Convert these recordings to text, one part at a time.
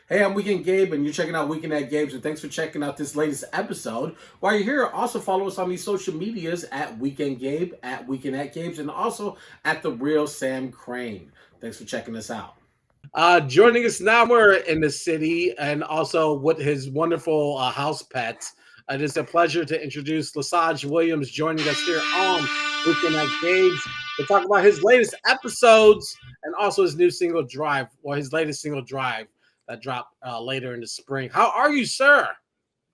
Hey, I'm Weekend Gabe, and you're checking out Weekend at Gabe's, and thanks for checking out this latest episode. While you're here, also follow us on these social medias at Weekend Gabe, at Weekend at Gabe's, and also at The Real Sam Crane. Thanks for checking us out. Joining us now, we're in the city, and also with his wonderful house pets. It is a pleasure to introduce LeSage Williams joining us here on Weekend at Gabe's to talk about his latest episodes and also his new single Drive, or his latest single Drive that dropped later in the spring. How are you, sir?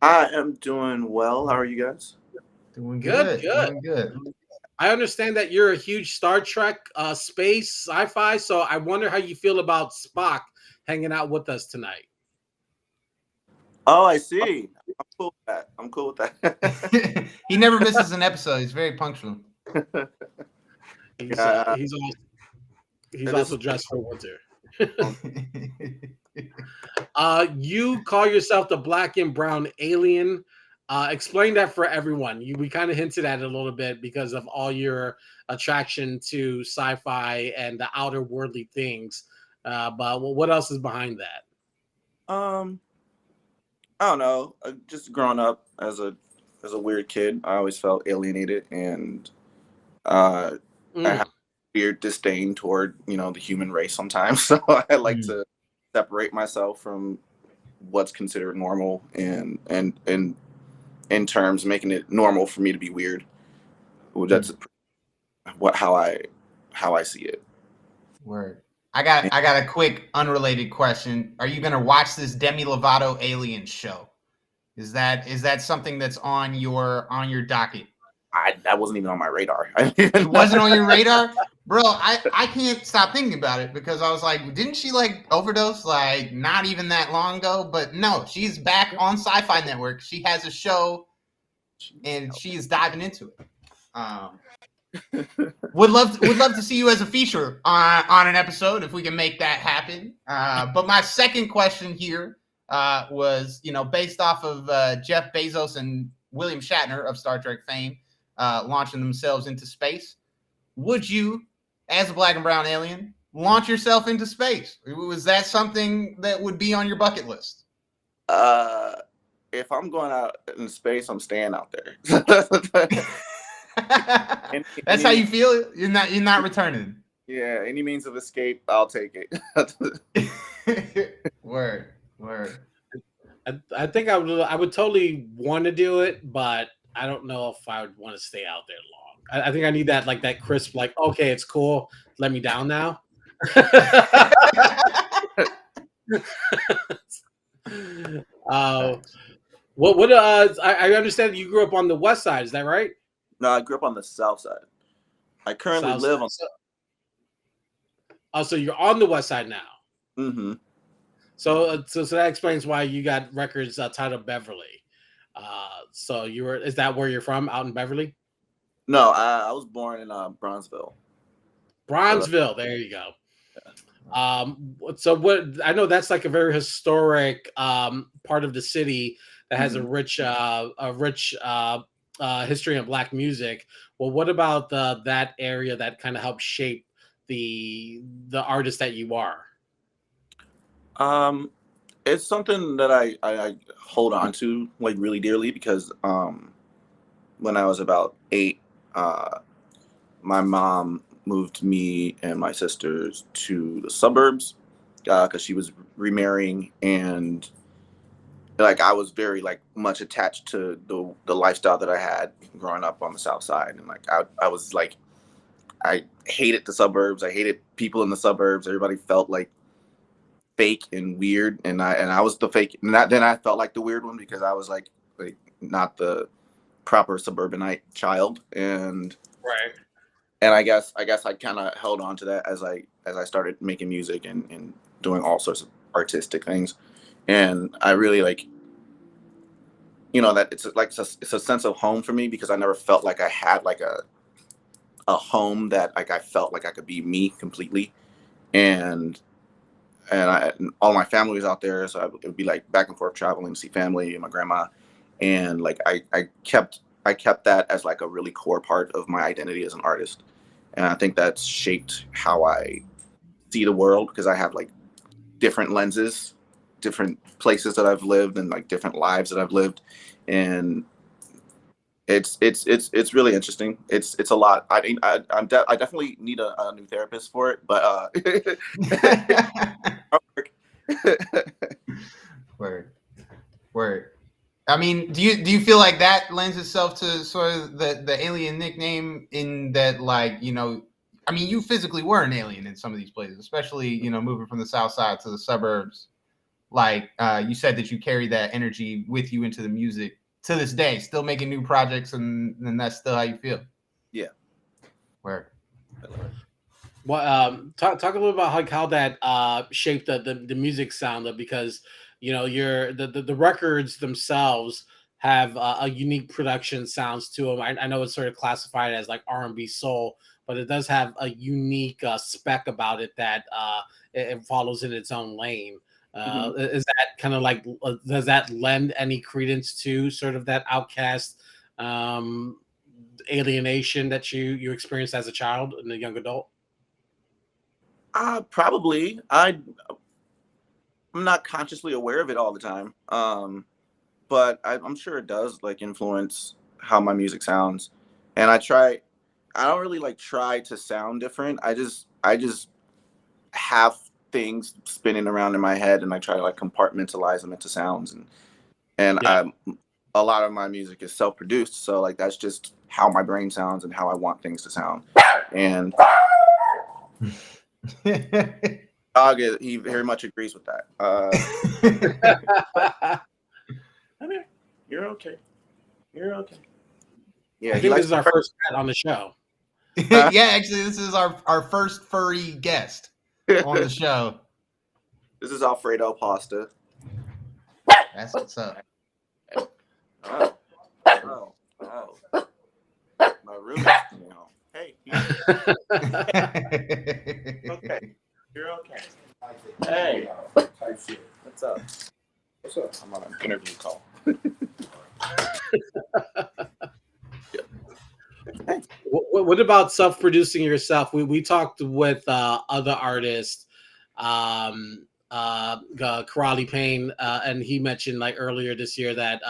I am doing well. How are you guys? Doing Good, good. good. Doing good. I understand that you're a huge Star Trek, space, sci-fi, so I wonder how you feel about Spock hanging out with us tonight. Oh, I see. I'm cool with that. I'm cool with that. He never misses an episode. He's very punctual. He's Yeah, he's it also is. dressed for winter. You call yourself the black and brown alien. Explain that for everyone. We kind of hinted at it a little bit because of all your attraction to sci-fi and the outer worldly things. But what else is behind that? I don't know. Just growing up as a weird kid, I always felt alienated, and I have weird disdain toward the human race sometimes. So I like to separate myself from what's considered normal, and in terms making it normal for me to be weird. Well, that's how I see it. Word. I got a quick unrelated question. Are you gonna watch this Demi Lovato Alien show? Is that something that's on your docket? That wasn't even on my radar. It wasn't on your radar? Bro, I can't stop thinking about it because I was like, didn't she like overdose like not even that long ago? But no, she's back on Sci-Fi Network. She has a show and she is diving into it. Would love to see you as a feature on an episode if we can make that happen. But my second question here was, based off of Jeff Bezos and William Shatner of Star Trek fame launching themselves into space. Would you, as a black and brown alien, launch yourself into space? Was that something that would be on your bucket list? If I'm going out in space, I'm staying out there. That's how you feel? You're not returning. Yeah, any means of escape, I'll take it. Word. I think I would totally want to do it, but I don't know if I would want to stay out there long. I think I need that crisp, like, okay, it's cool, let me down now. I understand you grew up on the west side, is that right? No, I grew up on the south side. I currently live on. Oh, so you're on the west side now. Mm-hmm. So that explains why you got records titled Beverly. Is that where you're from, out in Beverly? No, I was born in Bronzeville. Bronzeville, there you go. Yeah. So what I know, that's like a very historic part of the city that has a rich history of Black music. Well, what about that area that kind of helped shape the artist that you are? It's something that I hold on to like really dearly because when I was about 8, my mom moved me and my sisters to the suburbs because she was remarrying, and like I was very like much attached to the lifestyle that I had growing up on the south side, and like I was like, I hated the suburbs. I hated people in the suburbs. Everybody felt like fake and weird, and I was the fake. And then I felt like the weird one because I was like not the proper suburbanite child, and right. And I guess I kind of held on to that as I started making music and doing all sorts of artistic things, and I really like, that it's a sense of home for me because I never felt like I had like a home that like I felt like I could be me completely, and all my family was out there, so it would be like back and forth traveling to see family and my grandma, and like I kept that as like a really core part of my identity as an artist, and I think that's shaped how I see the world because I have like different lenses different places that I've lived and like different lives that I've lived, and it's really interesting. It's a lot. I definitely need a new therapist for it, but Word. Word. I mean, do you feel like that lends itself to sort of the alien nickname in that, like, you know, I mean, you physically were an alien in some of these places, especially, you know, moving from the south side to the suburbs. Like, you said that you carry that energy with you into the music to this day, still making new projects, and that's still how you feel. Yeah. Word. Well, talk a little about how that shaped the music sound, because you know the records themselves have a unique production sounds to them. I know it's sort of classified as like R&B soul, but it does have a unique spec about it that it follows in its own lane. Is that kind of like, does that lend any credence to sort of that outcast alienation that you experienced as a child and a young adult? Probably. I'm not consciously aware of it all the time, but I'm sure it does like influence how my music sounds. And I don't really like try to sound different. I just have things spinning around in my head, and I try to like compartmentalize them into sounds. And Yeah. a lot of my music is self-produced, so like that's just how my brain sounds and how I want things to sound. And dog, he very much agrees with that. I mean, you're okay. You're okay. Yeah, I think this is our first cat on the show. Yeah, actually, this is our first furry guest on the show. This is Alfredo Pasta. That's what's up. Oh. My roommate's coming home. Hey. Okay. You're okay. Hey. What's up? What's up? I'm on an interview call. What about self-producing yourself? We talked with other artists, Karali Payne, and he mentioned like earlier this year that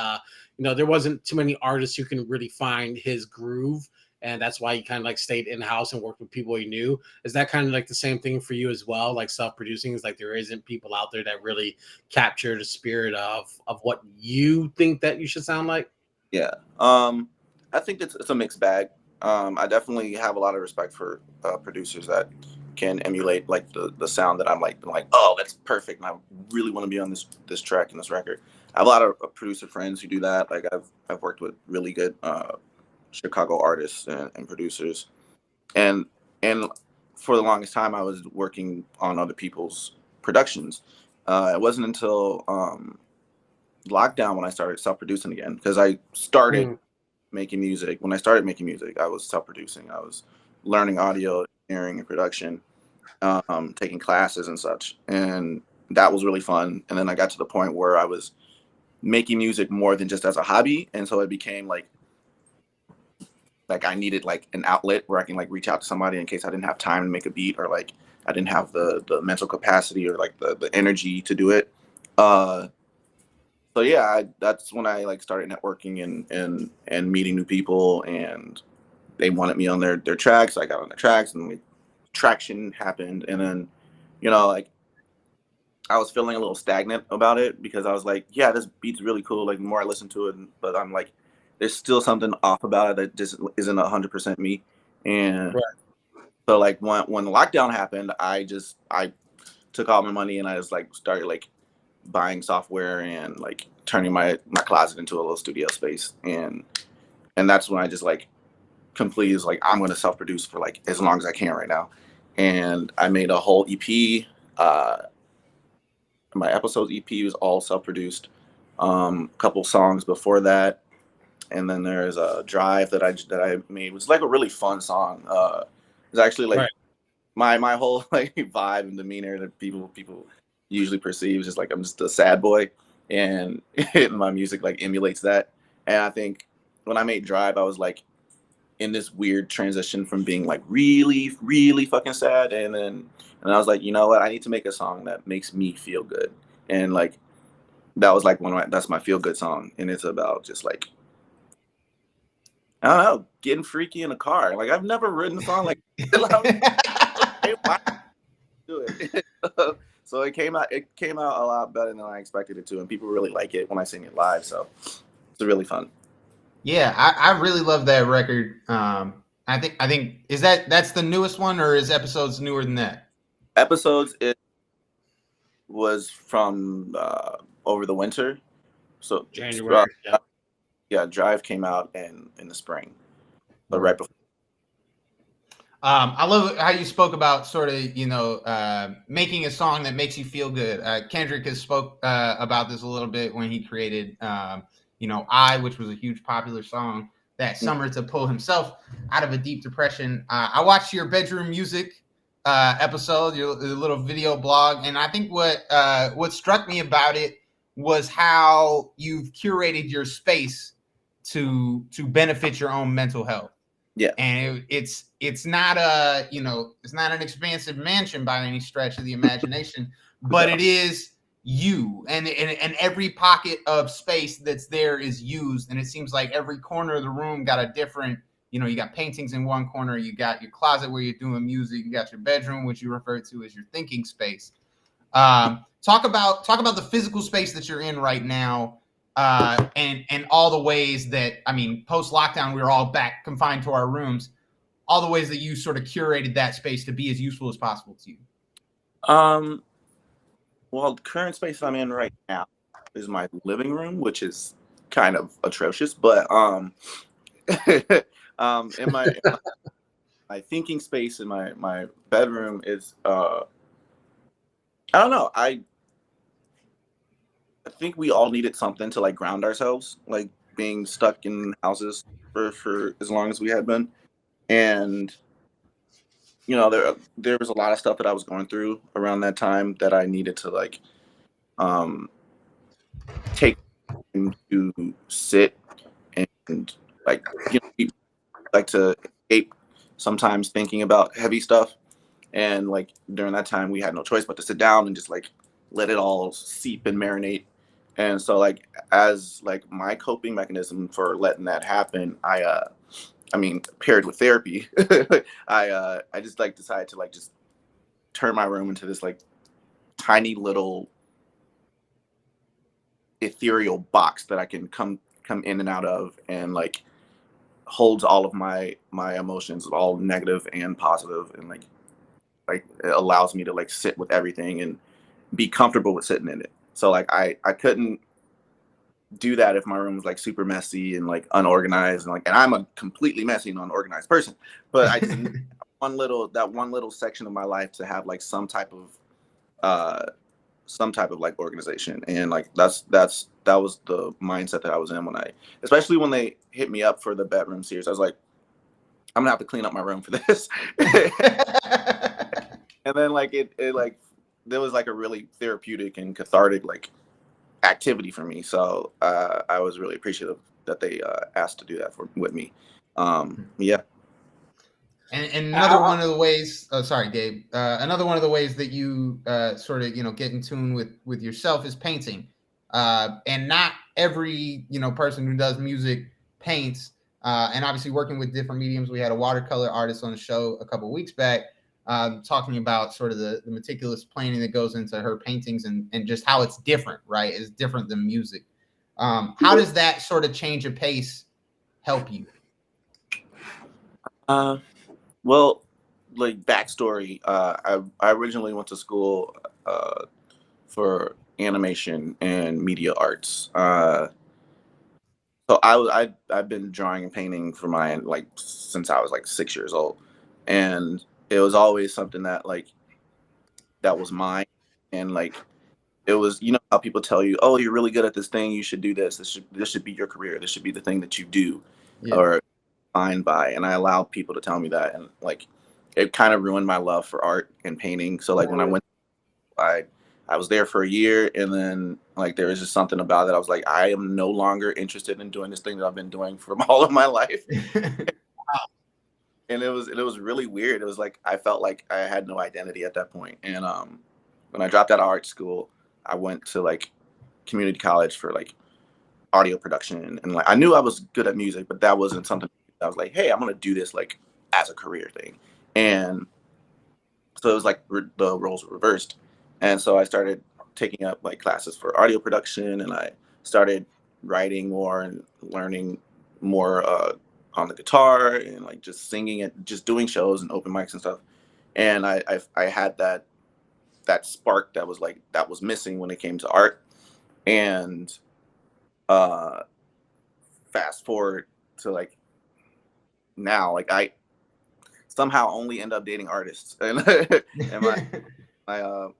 you know, there wasn't too many artists who can really find his groove, and that's why he kind of like stayed in-house and worked with people he knew. Is that kind of like the same thing for you as well? Like self-producing is like there isn't people out there that really capture the spirit of what you think that you should sound like? Yeah. I think it's a mixed bag. I definitely have a lot of respect for producers that can emulate like the sound that I'm like, oh, that's perfect, and I really want to be on this track and this record. I have a lot of producer friends who do that. Like I've worked with really good Chicago artists and producers, and for the longest time I was working on other people's productions. It wasn't until lockdown when I started self-producing again, because I started making music. When I started making music, I was self-producing. I was learning audio engineering and production, taking classes and such, and that was really fun. And then I got to the point where I was making music more than just as a hobby, and so it became like I needed like an outlet where I can like reach out to somebody in case I didn't have time to make a beat, or like I didn't have the mental capacity or like the energy to do it. So yeah, that's when I like started networking and meeting new people, and they wanted me on their tracks. I got on their tracks, and like, traction happened. And then, you know, like I was feeling a little stagnant about it, because I was like, yeah, this beat's really cool. Like the more I listen to it, but I'm like, there's still something off about it that just isn't 100% me. And so like when the lockdown happened, I took all my money and I just like started like buying software and like turning my closet into a little studio space. And that's when I just like completely was like, I'm going to self-produce for like as long as I can right now. And I made a whole EP. My episodes EP was all self-produced. Couple songs before that, and then there's a Drive that I made. It was like a really fun song. It's actually like my whole like vibe and demeanor that people usually perceive is just like I'm just a sad boy, and my music like emulates that. And I think when I made Drive, I was like in this weird transition from being like really, really fucking sad, and I was like, you know what, I need to make a song that makes me feel good. and like that was like that's my feel good song, and it's about just like, I don't know, getting freaky in a car. Like I've never written a song like hey, why do it? So it came out a lot better than I expected it to, and people really like it when I sing it live. So it's really fun. Yeah, I really love that record. I think that's the newest one, or is Episodes newer than that? Episodes, it was from over the winter. So January. yeah, Drive came out in the spring, but right before. I love how you spoke about sort of, making a song that makes you feel good. Kendrick has spoke about this a little bit when he created, which was a huge popular song that summer to pull himself out of a deep depression. I watched your bedroom music episode, your little video blog, and I think what struck me about it was how you've curated your space to benefit your own mental health. Yeah, and it's not it's not an expansive mansion by any stretch of the imagination, but it is you, and every pocket of space that's there is used, and it seems like every corner of the room got a different, you got paintings in one corner, you got your closet where you're doing music, you got your bedroom, which you refer to as your thinking space. Talk about the physical space that you're in right now, and all the ways that, I mean, post lockdown, we were all back confined to our rooms. All the ways that you sort of curated that space to be as useful as possible to you. Well, the current space I'm in right now is my living room, which is kind of atrocious, but in my thinking space in my bedroom is I don't know. I think we all needed something to like ground ourselves, like being stuck in houses for as long as we had been. And there was a lot of stuff that I was going through around that time that I needed to like take time to sit and like like to escape sometimes thinking about heavy stuff. And like during that time we had no choice but to sit down and just like let it all seep and marinate. And so like as like my coping mechanism for letting that happen, I mean, paired with therapy, I just like decided to like just turn my room into this like tiny little ethereal box that I can come in and out of, and like holds all of my emotions, all negative and positive, and like it allows me to like sit with everything and be comfortable with sitting in it. So like I couldn't do that if my room was like super messy and like unorganized, and I'm a completely messy and unorganized person, but I just one little section of my life to have like some type of like organization. And like that was the mindset that I was in especially when they hit me up for the bedroom series. I was like, I'm gonna have to clean up my room for this. And then like it like there was like a really therapeutic and cathartic like activity for me. So I was really appreciative that they asked to do that with me. Yeah. And another one of the ways, sorry, Gabe, another one of the ways that you sort of, get in tune with yourself is painting. And not every, person who does music paints. And obviously working with different mediums. We had a watercolor artist on the show a couple of weeks back, talking about sort of the meticulous planning that goes into her paintings, and just how it's different, right? It's different than music. How does that sort of change of pace help you? Well, like backstory, I originally went to school for animation and media arts. So I've been drawing and painting for mine like since I was like 6 years old, and it was always something that like that was mine. And like it was, how people tell you, oh, you're really good at this thing, you should do this. This should be your career. This should be the thing that you do. Yeah. Or defined by. And I allowed people to tell me that, and like it kind of ruined my love for art and painting. So like when I went, I was there for a year, and then like there was just something about it. I was like, I am no longer interested in doing this thing that I've been doing for all of my life. And it was really weird. It was like I felt like I had no identity at that point. And when I dropped out of art school, I went to like community college for like audio production, and like I knew I was good at music, but that wasn't something I was like, hey, I'm gonna do this like as a career thing. And so it was like the roles were reversed, and so I started taking up like classes for audio production, and I started writing more and learning more on the guitar and like just singing and just doing shows and open mics and stuff. And I had that spark that was like that was missing when it came to art. And uh fast forward to like now, like I somehow only end up dating artists, and and my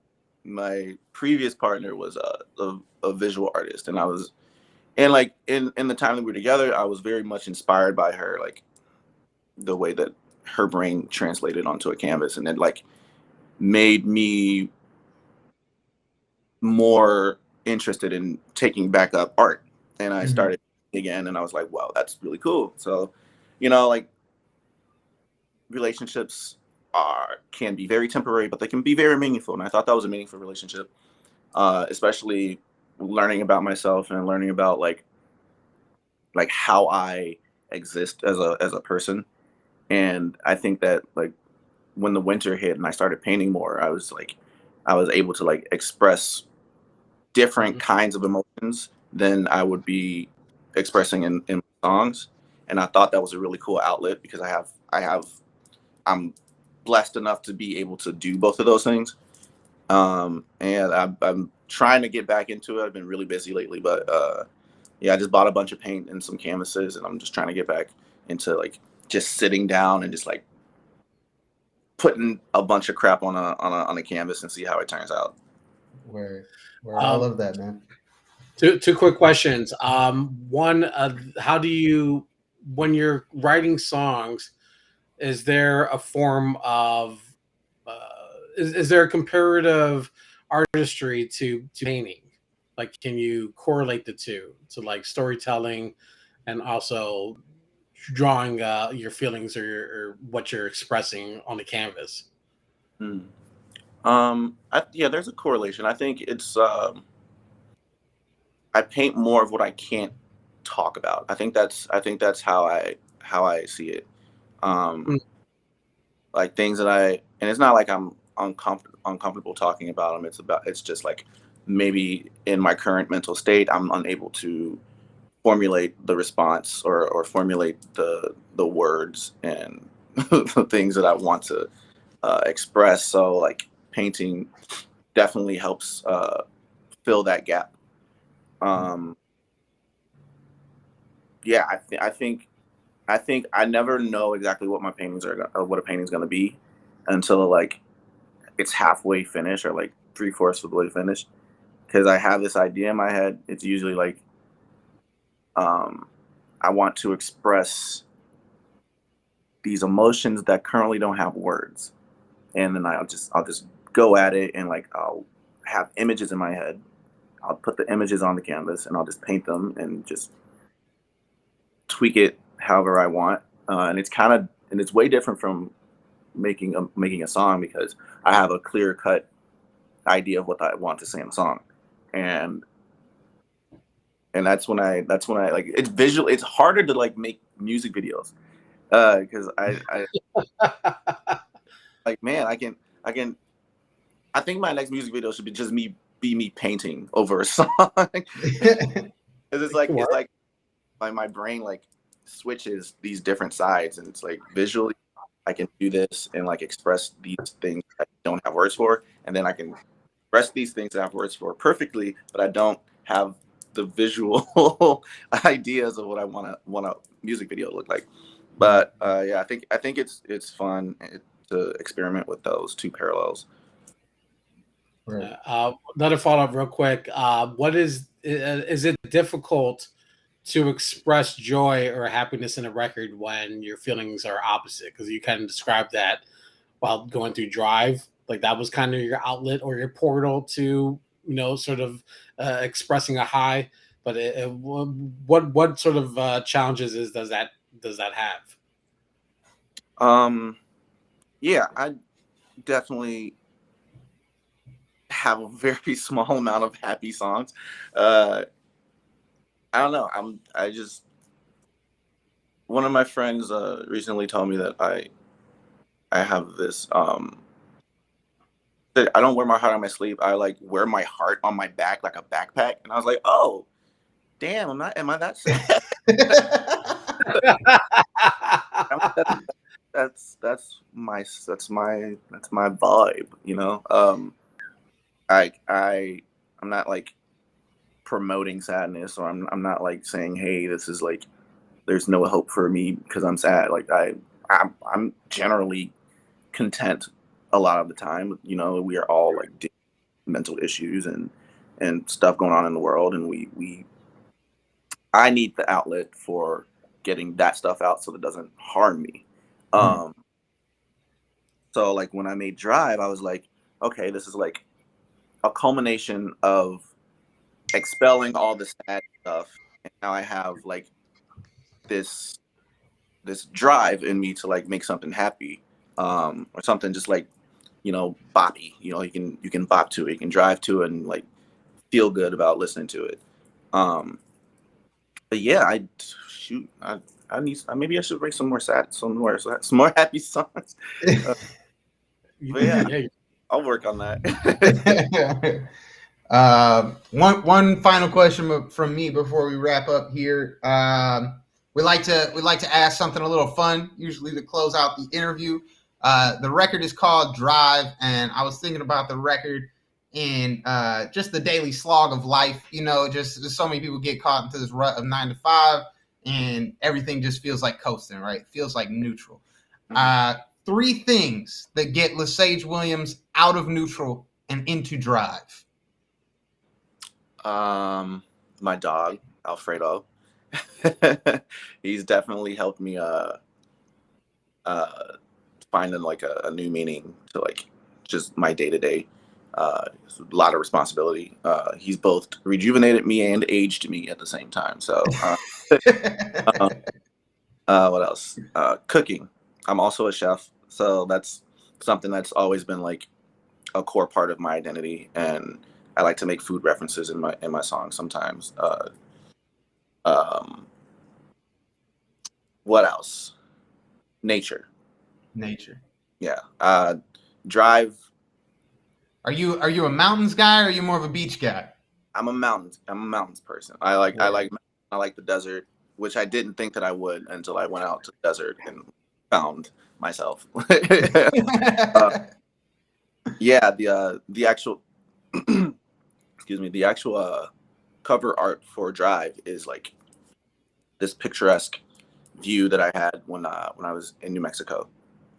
my previous partner was a visual artist, and I was, and like in the time that we were together, I was very much inspired by her, like the way that her brain translated onto a canvas, and it like made me more interested in taking back up art. And I started again, and I was like, wow, that's really cool. So, like relationships can be very temporary, but they can be very meaningful. And I thought that was a meaningful relationship, especially learning about myself and learning about like how I exist as a person. And I think that like when the winter hit and I started painting more, I was able to like express different kinds of emotions than I would be expressing in songs. And I thought that was a really cool outlet because I'm blessed enough to be able to do both of those things. And I'm trying to get back into it. I've been really busy lately, but yeah, I just bought a bunch of paint and some canvases, and I'm just trying to get back into like just sitting down and just like putting a bunch of crap on a canvas and see how it turns out. Where I love that, man. Two quick questions. One, how do you, when you're writing songs, is there a form of, is there a comparative artistry to painting? Like, can you correlate the two to like storytelling and also drawing your feelings or what you're expressing on the canvas? Hmm. Yeah, there's a correlation. I think it's I paint more of what I can't talk about. I think that's how I see it. Um, Mm. like things that and it's not like I'm uncomfortable talking about them. It's just like maybe in my current mental state, I'm unable to formulate the response or formulate the words and the things that I want to express. So like painting definitely helps fill that gap. Um, yeah, I think I never know exactly what my paintings are or what a painting's going to be until like it's halfway finished or like 3/4 of the way finished, because I have this idea in my head. It's usually like um, I want to express these emotions that currently don't have words, and then I'll just go at it, and like I'll have images in my head. I'll put the images on the canvas and I'll just paint them and just tweak it however I want. And it's way different from making a song, because I have a clear cut idea of what I want to say in the song, and that's when I like it's visual. It's harder to like make music videos because I like, man, I can I think my next music video should be just me painting over a song. 'Cause it's like my brain like switches these different sides, and it's like visually I can do this and like express these things I don't have words for, and then I can express these things that I have words for perfectly, but I don't have the visual ideas of what I want a music video to look like. But yeah, I think it's fun to experiment with those two parallels. Right. Another follow up, real quick. What is it difficult to express joy or happiness in a record when your feelings are opposite? Because you kind of described that while going through Drive, like that was kind of your outlet or your portal to sort of expressing a high. But what sort of challenges does that have? Um, yeah, I definitely have a very small amount of happy songs. I don't know. One of my friends recently told me that I have this that I don't wear my heart on my sleeve. I like wear my heart on my back like a backpack. And I was like, oh, damn, am I that sad? That's my vibe, you know. I'm not like promoting sadness, or I'm not like saying, hey, this is like there's no hope for me because I'm sad. Like I'm generally content a lot of the time. You know, we are all like mental issues and stuff going on in the world, and I need the outlet for getting that stuff out so that it doesn't harm me. So like when I made Drive, I was like, okay, this is like a culmination of expelling all the sad stuff, and now I have like this drive in me to like make something happy, or something just like, you know, boppy. You know, you can bop to it, you can drive to it, and like feel good about listening to it. But yeah, I need, maybe I should write some more happy songs. But yeah, I'll work on that. One final question from me before we wrap up here. We like to ask something a little fun, usually to close out the interview. The record is called Drive, and I was thinking about the record and just the daily slog of life. You know, just so many people get caught into this rut of 9 to 5, and everything just feels like coasting, right? It feels like neutral. 3 things that get LeSage Williams out of neutral and into drive. My dog, Alfredo. He's definitely helped me finding like a new meaning to like just my day-to-day. It's a lot of responsibility. He's both rejuvenated me and aged me at the same time. So what else? Cooking. I'm also a chef, so that's something that's always been like a core part of my identity, and I like to make food references in my songs sometimes. What else? Nature. Yeah. Drive. Are you a mountains guy, or are you more of a beach guy? I'm a mountains person. I like the desert, which I didn't think that I would until I went out to the desert and found myself. Yeah, the actual excuse me, the actual cover art for Drive is like this picturesque view that I had when I was in New Mexico,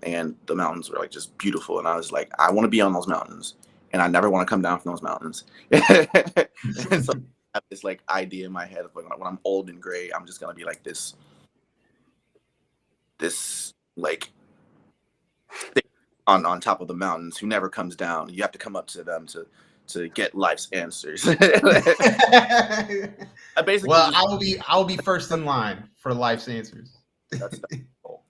and the mountains were like just beautiful, and I was like, I want to be on those mountains, and I never want to come down from those mountains. And so I have this like idea in my head of like, when I'm old and gray, I'm just gonna be like this like on top of the mountains who never comes down. You have to come up to them to get life's answers. I will be first in line for life's answers. That's cool.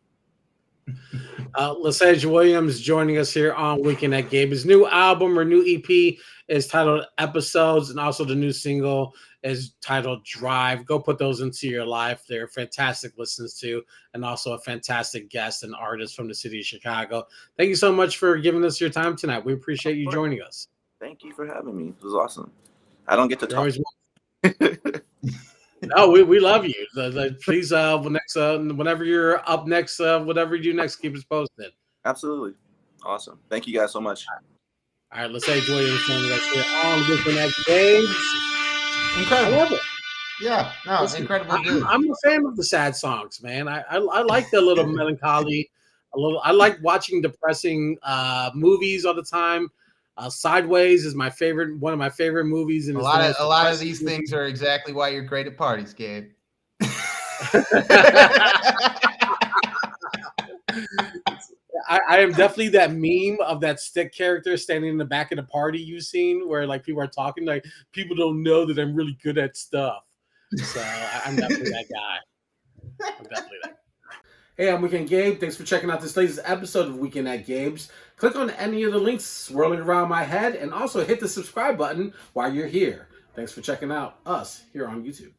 LeSage Williams joining us here on Weekend at Gabe. His new album or new EP is titled Episodes, and also the new single is titled Drive. Go put those into your life. They're fantastic listens to, and also a fantastic guest and artist from the city of Chicago. Thank you so much for giving us your time tonight. We appreciate you joining us. Thank you for having me. It was awesome. I don't get to talk. No, we love you. Please, whenever you're up next, whatever you do next, keep us posted. Absolutely. Awesome. Thank you guys so much. All right, LeSage Williams joining us here on Weekend at Gabe. Incredible. I love it. Yeah, no, Listen, incredible. I'm a fan of the sad songs, man. I like the little melancholy. I like watching depressing movies all the time. Sideways is one of my favorite movies. And a lot of these things are exactly why you're great at parties, Gabe. I am definitely that meme of that stick character standing in the back of the party you've seen, where like people are talking, like people don't know that I'm really good at stuff. So I'm definitely that guy. Hey, I'm Weekend Gabe. Thanks for checking out this latest episode of Weekend at Gabe's. Click on any of the links swirling around my head and also hit the subscribe button while you're here. Thanks for checking out us here on YouTube.